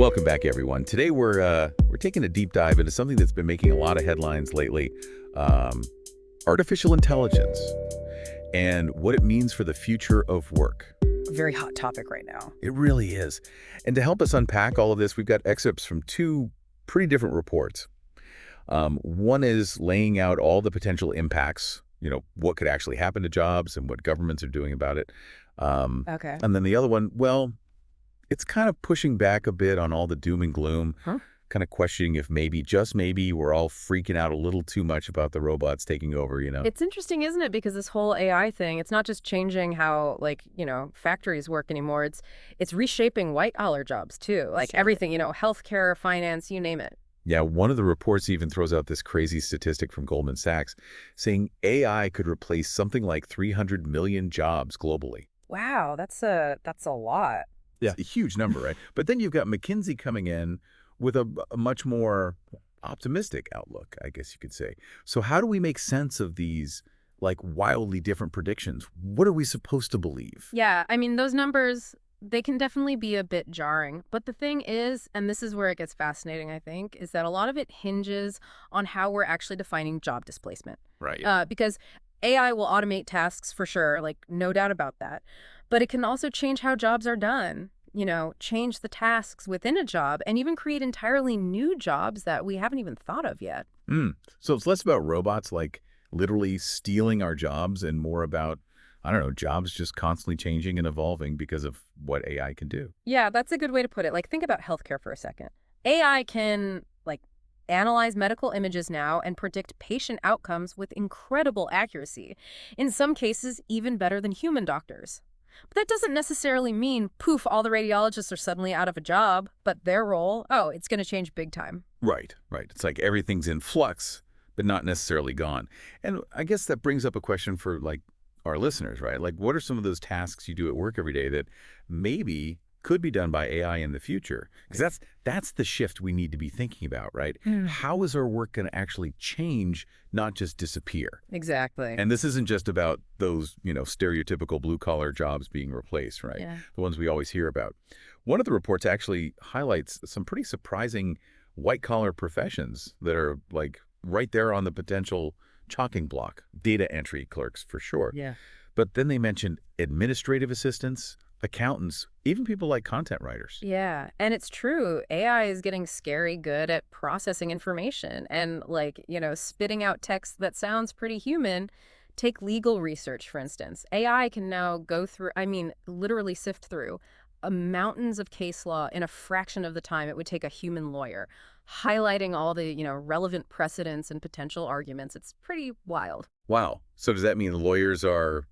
Welcome back, everyone. Today we're taking a deep dive into something that's been making a lot of headlines lately: um, artificial intelligence and what it means for the future of work. Very hot topic right now. It really is. And to help us unpack all of this, we've got excerpts from two pretty different reports. One is laying out all the potential impacts, what could actually happen to jobs and what governments are doing about it. Okay. And then the other one, well, it's kind of pushing back a bit on all the doom and gloom, Huh? kind of questioning if maybe, just maybe, we're all freaking out a little too much about the robots taking over. It's interesting, isn't it? Because this whole AI thing, it's not just changing how, factories work anymore. It's reshaping white-collar jobs, too. Like Exactly. everything, healthcare, finance, you name it. Yeah, one of the reports even throws out this crazy statistic from Goldman Sachs saying AI could replace something like 300 million jobs globally. Wow, that's a lot. Yeah. It's a huge number, right? But then you've got McKinsey coming in with a much more optimistic outlook, I guess you could say. So how do we make sense of these, wildly different predictions? What are we supposed to believe? Yeah, I mean, those numbers, they can definitely be a bit jarring. But the thing is, and this is where it gets fascinating, I think, is that a lot of it hinges on how we're actually defining job displacement. Right. Because AI will automate tasks for sure, no doubt about that. But it can also change how jobs are done, change the tasks within a job and even create entirely new jobs that we haven't even thought of yet. So it's less about robots literally stealing our jobs and more about, I don't know, jobs just constantly changing and evolving because of what AI can do. Yeah, that's a good way to put it. Think about healthcare for a second. AI can, analyze medical images now and predict patient outcomes with incredible accuracy. In some cases, even better than human doctors. But that doesn't necessarily mean, poof, all the radiologists are suddenly out of a job, but their role, it's going to change big time. Right. It's like everything's in flux, but not necessarily gone. And I guess that brings up a question for, our listeners, right? What are some of those tasks you do at work every day that maybe could be done by AI in the future? Because that's the shift we need to be thinking about, right? How is our work going to actually change, not just disappear? Exactly. And this isn't just about those, stereotypical blue-collar jobs being replaced, right? Yeah. The ones we always hear about. One of the reports actually highlights some pretty surprising white-collar professions that are, right there on the potential chopping block. Data entry clerks, for sure. Yeah. But then they mentioned administrative assistants, accountants, even people like content writers. Yeah, and it's true. AI is getting scary good at processing information and spitting out text that sounds pretty human. Take legal research, for instance. AI can now go through, literally sift through mountains of case law in a fraction of the time it would take a human lawyer, highlighting all the, relevant precedents and potential arguments. It's pretty wild. Wow. So does that mean lawyers are,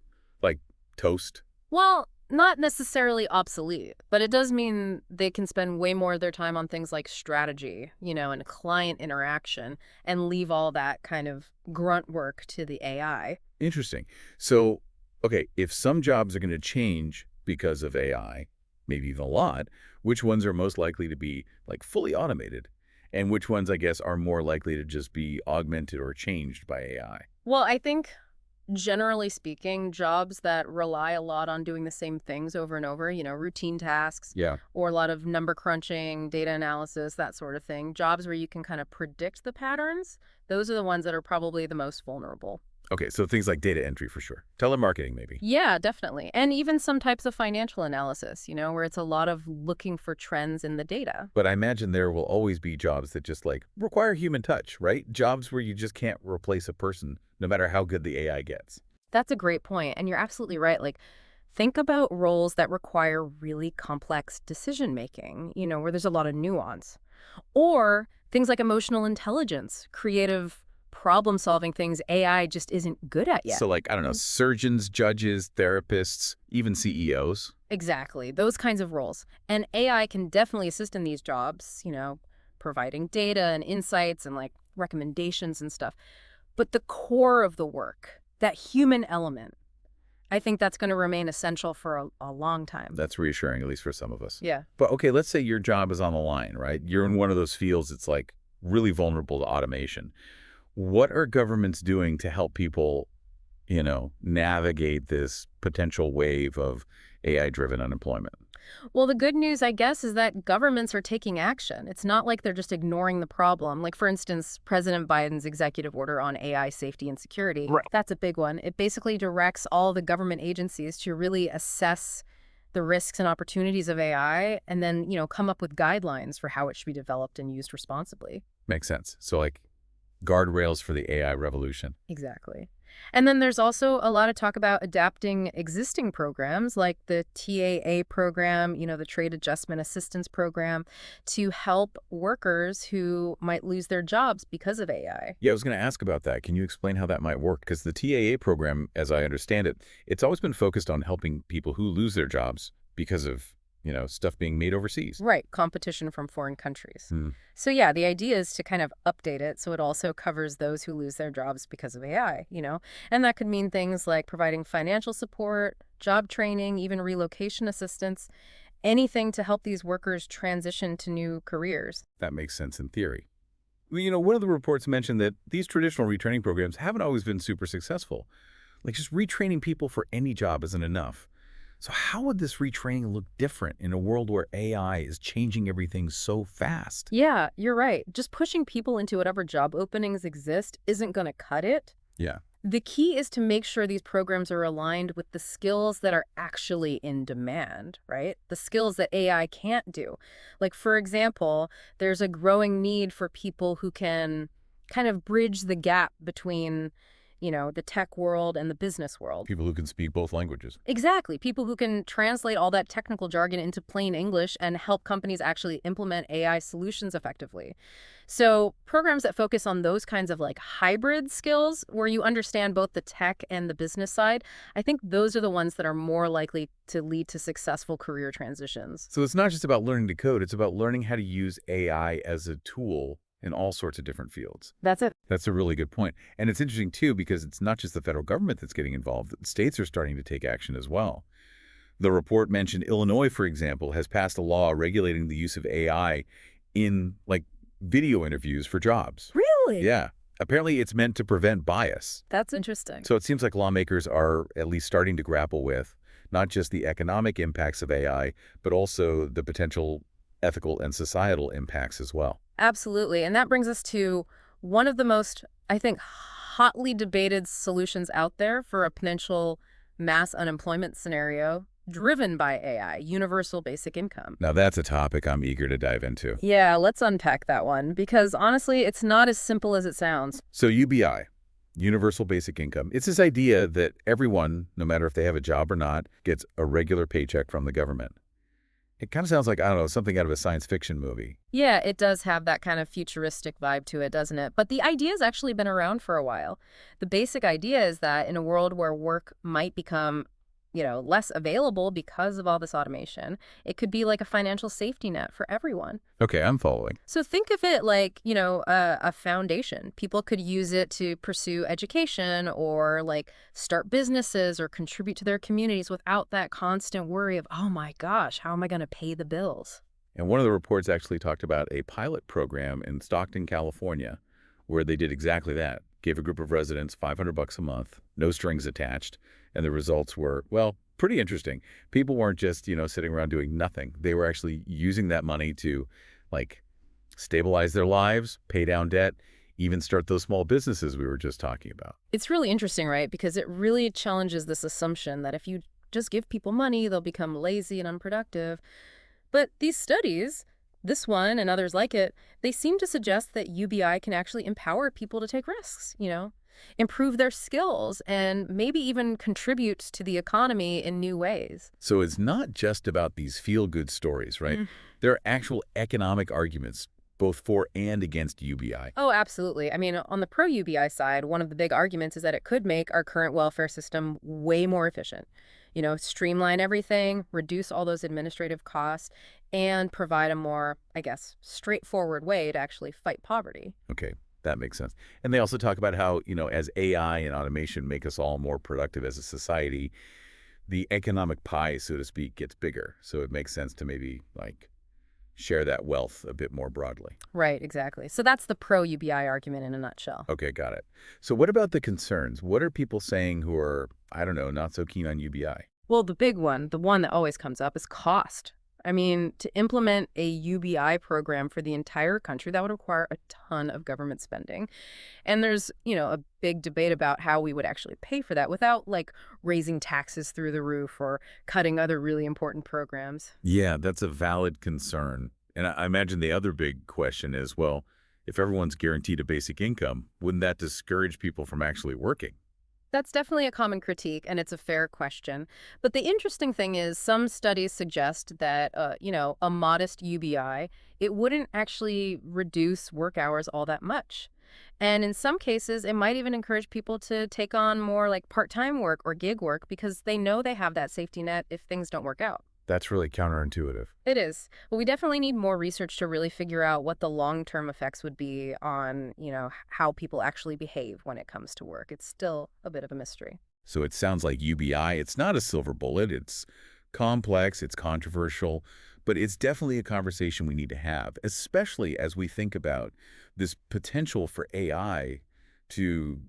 toast? Well, not necessarily obsolete, but it does mean they can spend way more of their time on things like strategy, and client interaction, and leave all that kind of grunt work to the AI. Interesting. So, okay, if some jobs are going to change because of AI, maybe even a lot, which ones are most likely to be, fully automated? And which ones, I guess, are more likely to just be augmented or changed by AI? Well, I think generally speaking, jobs that rely a lot on doing the same things over and over, routine tasks, Yeah. or a lot of number crunching, data analysis, that sort of thing, jobs where you can kind of predict the patterns, those are the ones that are probably the most vulnerable. Okay, so things like data entry for sure. Telemarketing, maybe. Yeah, definitely. And even some types of financial analysis, where it's a lot of looking for trends in the data. But I imagine there will always be jobs that just, require human touch, right? Jobs where you just can't replace a person, no matter how good the AI gets. That's a great point. And you're absolutely right. Think about roles that require really complex decision making, where there's a lot of nuance. Or things like emotional intelligence, creative problem-solving things AI just isn't good at yet. So, I don't know, surgeons, judges, therapists, even CEOs. Exactly. Those kinds of roles. And AI can definitely assist in these jobs, providing data and insights and recommendations and stuff. But the core of the work, that human element, I think that's going to remain essential for a long time. That's reassuring, at least for some of us. Yeah. But okay, let's say your job is on the line, right? You're in one of those fields that's really vulnerable to automation. What are governments doing to help people, navigate this potential wave of AI-driven unemployment? Well, the good news, I guess, is that governments are taking action. It's not like they're just ignoring the problem. Like, for instance, President Biden's executive order on AI safety and security. Right. That's a big one. It basically directs all the government agencies to really assess the risks and opportunities of AI and then, come up with guidelines for how it should be developed and used responsibly. Makes sense. So like guardrails for the AI revolution. Exactly. And then there's also a lot of talk about adapting existing programs like the TAA program, the Trade Adjustment Assistance Program, to help workers who might lose their jobs because of AI. Yeah, I was going to ask about that. Can you explain how that might work? Because the TAA program, as I understand it, it's always been focused on helping people who lose their jobs because of, stuff being made overseas. Right, competition from foreign countries. Hmm. So yeah, the idea is to kind of update it so it also covers those who lose their jobs because of AI. And that could mean things like providing financial support, job training, even relocation assistance, anything to help these workers transition to new careers. That makes sense in theory. Well, one of the reports mentioned that these traditional retraining programs haven't always been super successful. Like just retraining people for any job isn't enough. So how would this retraining look different in a world where AI is changing everything so fast? Yeah, you're right. Just pushing people into whatever job openings exist isn't going to cut it. Yeah. The key is to make sure these programs are aligned with the skills that are actually in demand, right? The skills that AI can't do. Like, for example, there's a growing need for people who can kind of bridge the gap between, the tech world and the business world. People who can speak both languages. Exactly. People who can translate all that technical jargon into plain English and help companies actually implement AI solutions effectively. So programs that focus on those kinds of like hybrid skills where you understand both the tech and the business side, I think those are the ones that are more likely to lead to successful career transitions. So it's not just about learning to code, it's about learning how to use AI as a tool in all sorts of different fields. That's it. That's a really good point. And it's interesting, too, because it's not just the federal government that's getting involved. States are starting to take action as well. The report mentioned Illinois, for example, has passed a law regulating the use of AI in, like, video interviews for jobs. Really? Yeah. Apparently, it's meant to prevent bias. That's interesting. So it seems like lawmakers are at least starting to grapple with not just the economic impacts of AI, but also the potential ethical and societal impacts as well. Absolutely. And that brings us to one of the most, I think, hotly debated solutions out there for a potential mass unemployment scenario driven by AI, universal basic income. Now, that's a topic I'm eager to dive into. Yeah, let's unpack that one because honestly, it's not as simple as it sounds. So UBI, universal basic income, it's this idea that everyone, no matter if they have a job or not, gets a regular paycheck from the government. It kind of sounds like, I don't know, something out of a science fiction movie. Yeah, it does have that kind of futuristic vibe to it, doesn't it? But the idea's actually been around for a while. The basic idea is that in a world where work might become less available because of all this automation, it could be like a financial safety net for everyone. Okay, I'm following. So think of it like, a foundation. People could use it to pursue education or like start businesses or contribute to their communities without that constant worry of, oh my gosh, how am I going to pay the bills? And one of the reports actually talked about a pilot program in Stockton, California, where they did exactly that. Gave a group of residents $500 a month, no strings attached. And the results were, well, pretty interesting. People weren't just, sitting around doing nothing. They were actually using that money to, like, stabilize their lives, pay down debt, even start those small businesses we were just talking about. It's really interesting, right? Because it really challenges this assumption that if you just give people money, they'll become lazy and unproductive. But these studies, this one and others like it, they seem to suggest that UBI can actually empower people to take risks, improve their skills, and maybe even contribute to the economy in new ways. So it's not just about these feel-good stories, right? There are actual economic arguments, both for and against UBI. Oh, absolutely. I mean, on the pro-UBI side, one of the big arguments is that it could make our current welfare system way more efficient. Streamline everything, reduce all those administrative costs, and provide a more, I guess, straightforward way to actually fight poverty. Okay. That makes sense. And they also talk about how, as AI and automation make us all more productive as a society, the economic pie, so to speak, gets bigger. So it makes sense to maybe, like, share that wealth a bit more broadly. Right, exactly. So that's the pro-UBI argument in a nutshell. Okay, got it. So what about the concerns? What are people saying who are, I don't know, not so keen on UBI? Well, the big one, the one that always comes up, is cost. I mean, to implement a UBI program for the entire country, that would require a ton of government spending. And there's, a big debate about how we would actually pay for that without, like, raising taxes through the roof or cutting other really important programs. Yeah, that's a valid concern. And I imagine the other big question is, well, if everyone's guaranteed a basic income, wouldn't that discourage people from actually working? That's definitely a common critique, and it's a fair question. But the interesting thing is some studies suggest that, a modest UBI, it wouldn't actually reduce work hours all that much. And in some cases, it might even encourage people to take on more like part-time work or gig work because they know they have that safety net if things don't work out. That's really counterintuitive. It is. But we definitely need more research to really figure out what the long-term effects would be on, how people actually behave when it comes to work. It's still a bit of a mystery. So it sounds like UBI, it's not a silver bullet. It's complex, it's controversial, but it's definitely a conversation we need to have, especially as we think about this potential for AI to,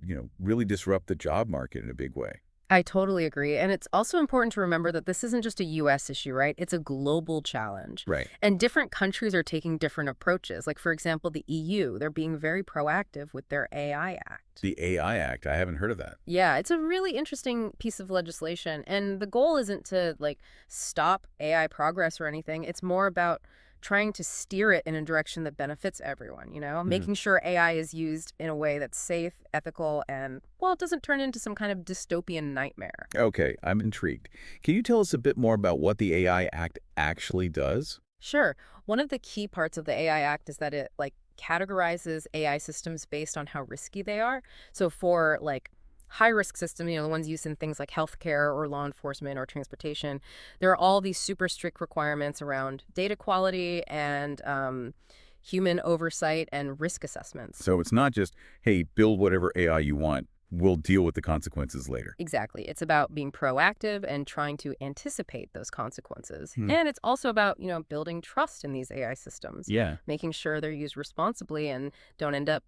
really disrupt the job market in a big way. I totally agree. And it's also important to remember that this isn't just a U.S. issue, right? It's a global challenge. Right. And different countries are taking different approaches. Like, for example, the EU, they're being very proactive with their AI Act. The AI Act, I haven't heard of that. Yeah, it's a really interesting piece of legislation. And the goal isn't to, like, stop AI progress or anything. It's more about trying to steer it in a direction that benefits everyone, making sure AI is used in a way that's safe, ethical, and, well, it doesn't turn into some kind of dystopian nightmare. Okay, I'm intrigued. Can you tell us a bit more about what the AI Act actually does? Sure. One of the key parts of the AI Act is that it, like, categorizes AI systems based on how risky they are. So for, like, high-risk systems, the ones used in things like healthcare or law enforcement or transportation, there are all these super strict requirements around data quality and human oversight and risk assessments. So it's not just, hey, build whatever AI you want. We'll deal with the consequences later. Exactly. It's about being proactive and trying to anticipate those consequences. Hmm. And it's also about, building trust in these AI systems, Yeah. making sure they're used responsibly and don't end up,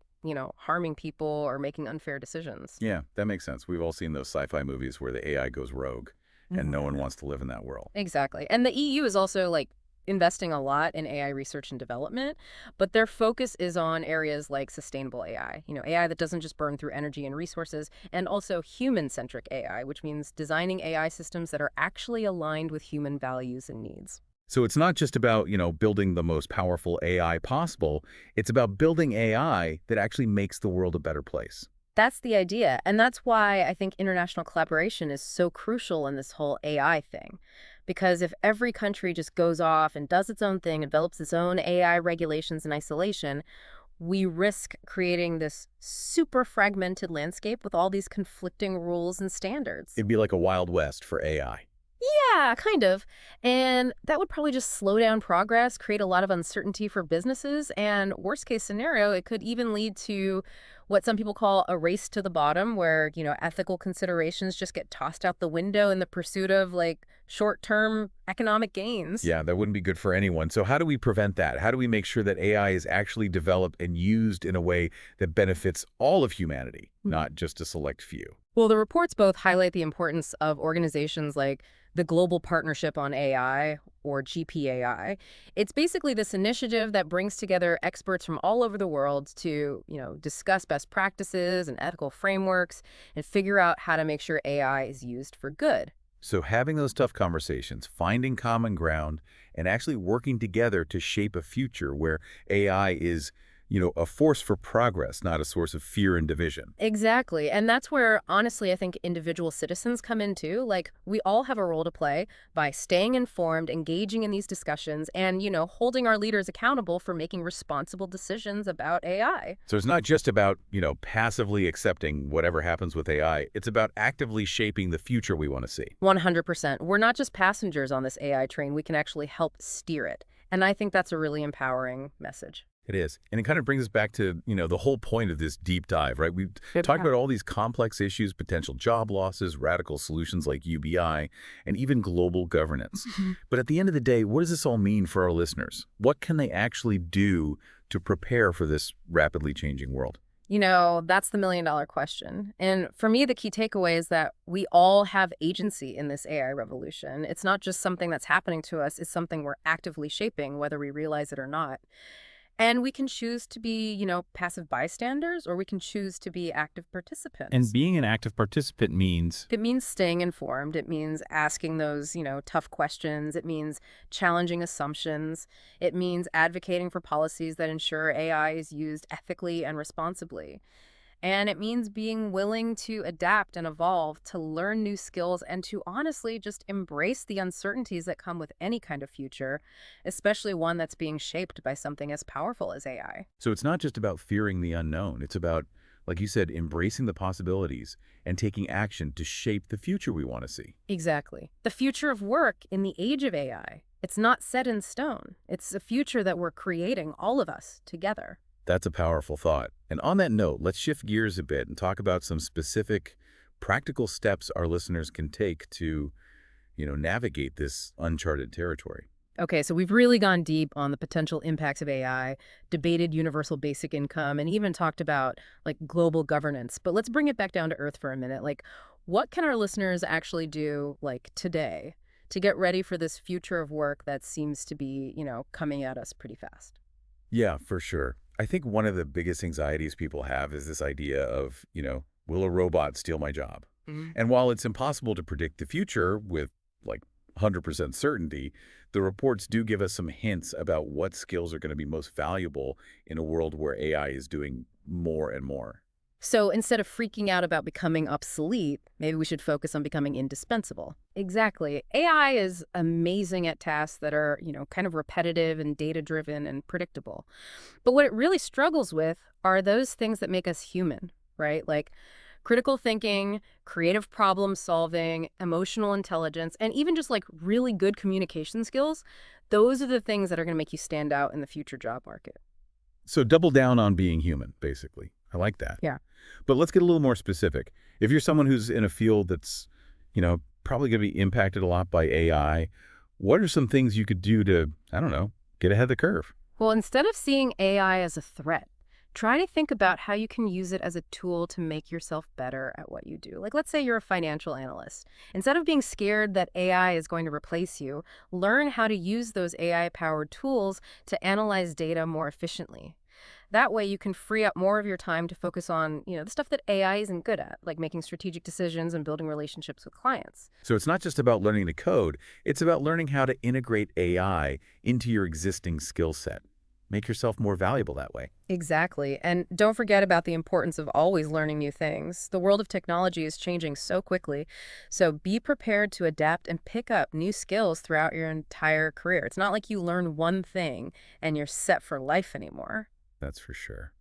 harming people or making unfair decisions. Yeah, that makes sense. We've all seen those sci-fi movies where the AI goes rogue and no one wants to live in that world. Exactly. And the EU is also, like, investing a lot in AI research and development, but their focus is on areas like sustainable AI, AI that doesn't just burn through energy and resources, and also human-centric AI, which means designing AI systems that are actually aligned with human values and needs. So it's not just about, building the most powerful AI possible. It's about building AI that actually makes the world a better place. That's the idea. And that's why I think international collaboration is so crucial in this whole AI thing. Because if every country just goes off and does its own thing, develops its own AI regulations in isolation, we risk creating this super fragmented landscape with all these conflicting rules and standards. It'd be like a Wild West for AI. Yeah, kind of. And that would probably just slow down progress, create a lot of uncertainty for businesses, and worst case scenario, it could even lead to what some people call a race to the bottom, where, ethical considerations just get tossed out the window in the pursuit of, like, short-term economic gains. Yeah, that wouldn't be good for anyone. So how do we prevent that? How do we make sure that AI is actually developed and used in a way that benefits all of humanity, not just a select few? Well, the reports both highlight the importance of organizations like the Global Partnership on AI, or GPAI. It's basically this initiative that brings together experts from all over the world to, discuss best practices and ethical frameworks and figure out how to make sure AI is used for good. So having those tough conversations, finding common ground, and actually working together to shape a future where AI is, a force for progress, not a source of fear and division. Exactly. And that's where, honestly, I think individual citizens come in too. Like, we all have a role to play by staying informed, engaging in these discussions, and, holding our leaders accountable for making responsible decisions about AI. So it's not just about, passively accepting whatever happens with AI. It's about actively shaping the future we want to see. 100%. We're not just passengers on this AI train. We can actually help steer it. And I think that's a really empowering message. It is. And it kind of brings us back to, the whole point of this deep dive, right? We've talked about all these complex issues, potential job losses, radical solutions like UBI, and even global governance. But at the end of the day, what does this all mean for our listeners? What can they actually do to prepare for this rapidly changing world? That's the million-dollar question. And for me, the key takeaway is that we all have agency in this AI revolution. It's not just something that's happening to us, it's something we're actively shaping, whether we realize it or not. And we can choose to be, passive bystanders, or we can choose to be active And participants. being an active participant means, It means staying informed. It means asking those, tough questions. It means challenging assumptions. It means advocating for policies that ensure AI is used ethically and responsibly. And it means being willing to adapt and evolve, to learn new skills, and to honestly just embrace the uncertainties that come with any kind of future, especially one that's being shaped by something as powerful as AI. so it's not just about fearing the unknown. It's about, like you said, embracing the possibilities and taking action to shape the future we want to see. Exactly. The future of work in the age of AI. It's not set in stone. It's a future that we're creating, all of us, together. That's a powerful thought. And on that note, let's shift gears a bit and talk about some specific practical steps our listeners can take to, navigate this uncharted territory. Okay, so we've really gone deep on the potential impacts of AI, debated universal basic income, and even talked about like global governance. But let's bring it back down to earth for a minute. Like, what can our listeners actually do like today to get ready for this future of work that seems to be, coming at us pretty fast? Yeah, for sure. I think one of the biggest anxieties people have is this idea of, will a robot steal my job? Mhm. And while it's impossible to predict the future with like 100% certainty, the reports do give us some hints about what skills are going to be most valuable in a world where AI is doing more and more. So instead of freaking out about becoming obsolete, maybe we should focus on becoming indispensable. Exactly. AI is amazing at tasks that are, kind of repetitive and data driven and predictable. But what it really struggles with are those things that make us human, right? Like critical thinking, creative problem solving, emotional intelligence, and even just like really good communication skills. Those are the things that are going to make you stand out in the future job market. So double down on being human, basically. I like that. Yeah. But let's get a little more specific. If you're someone who's in a field that's, probably going to be impacted a lot by AI, what are some things you could do to, I don't know, get ahead of the curve? Well, instead of seeing AI as a threat, try to think about how you can use it as a tool to make yourself better at what you do. Like, let's say you're a financial analyst. Instead of being scared that AI is going to replace you, learn how to use those AI-powered tools to analyze data more efficiently. That way, you can free up more of your time to focus on, the stuff that AI isn't good at, like making strategic decisions and building relationships with clients. So it's not just about learning to code, it's about learning how to integrate AI into your existing skill set. Make yourself more valuable that way. Exactly. And don't forget about the importance of always learning new things. The world of technology is changing so quickly. So be prepared to adapt and pick up new skills throughout your entire career. It's not like you learn one thing and you're set for life anymore. That's for sure.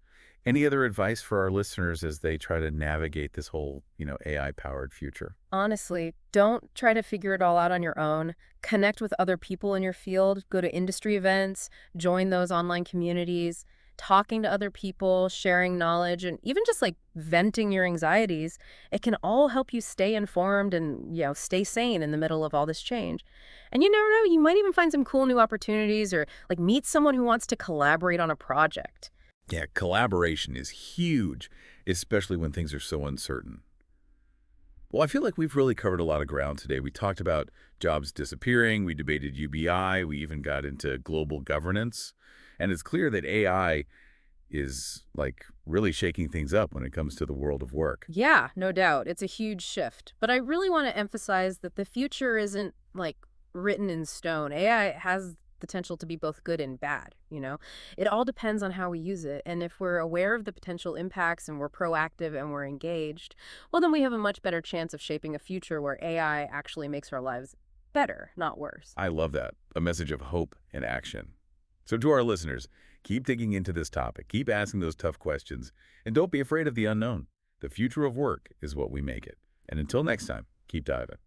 Any other advice for our listeners as they try to navigate this whole, AI-powered future? Honestly, don't try to figure it all out on your own. Connect with other people in your field, go to industry events, join those online communities. Talking to other people, sharing knowledge, and even just like venting your anxieties, it can all help you stay informed and, stay sane in the middle of all this change. And you never know, you might even find some cool new opportunities or like meet someone who wants to collaborate on a project. Yeah, collaboration is huge, especially when things are so uncertain. Well, I feel like we've really covered a lot of ground today. We talked about jobs disappearing, we debated UBI, we even got into global governance. And it's clear that AI is like really shaking things up when it comes to the world of work. Yeah, no doubt. It's a huge shift. But I really want to emphasize that the future isn't like written in stone. AI has potential to be both good and bad, It all depends on how we use it. And if we're aware of the potential impacts and we're proactive and we're engaged, well, then we have a much better chance of shaping a future where AI actually makes our lives better, not worse. I love that. A message of hope and action. So to our listeners, keep digging into this topic, keep asking those tough questions, and don't be afraid of the unknown. The future of work is what we make it. And until next time, keep diving.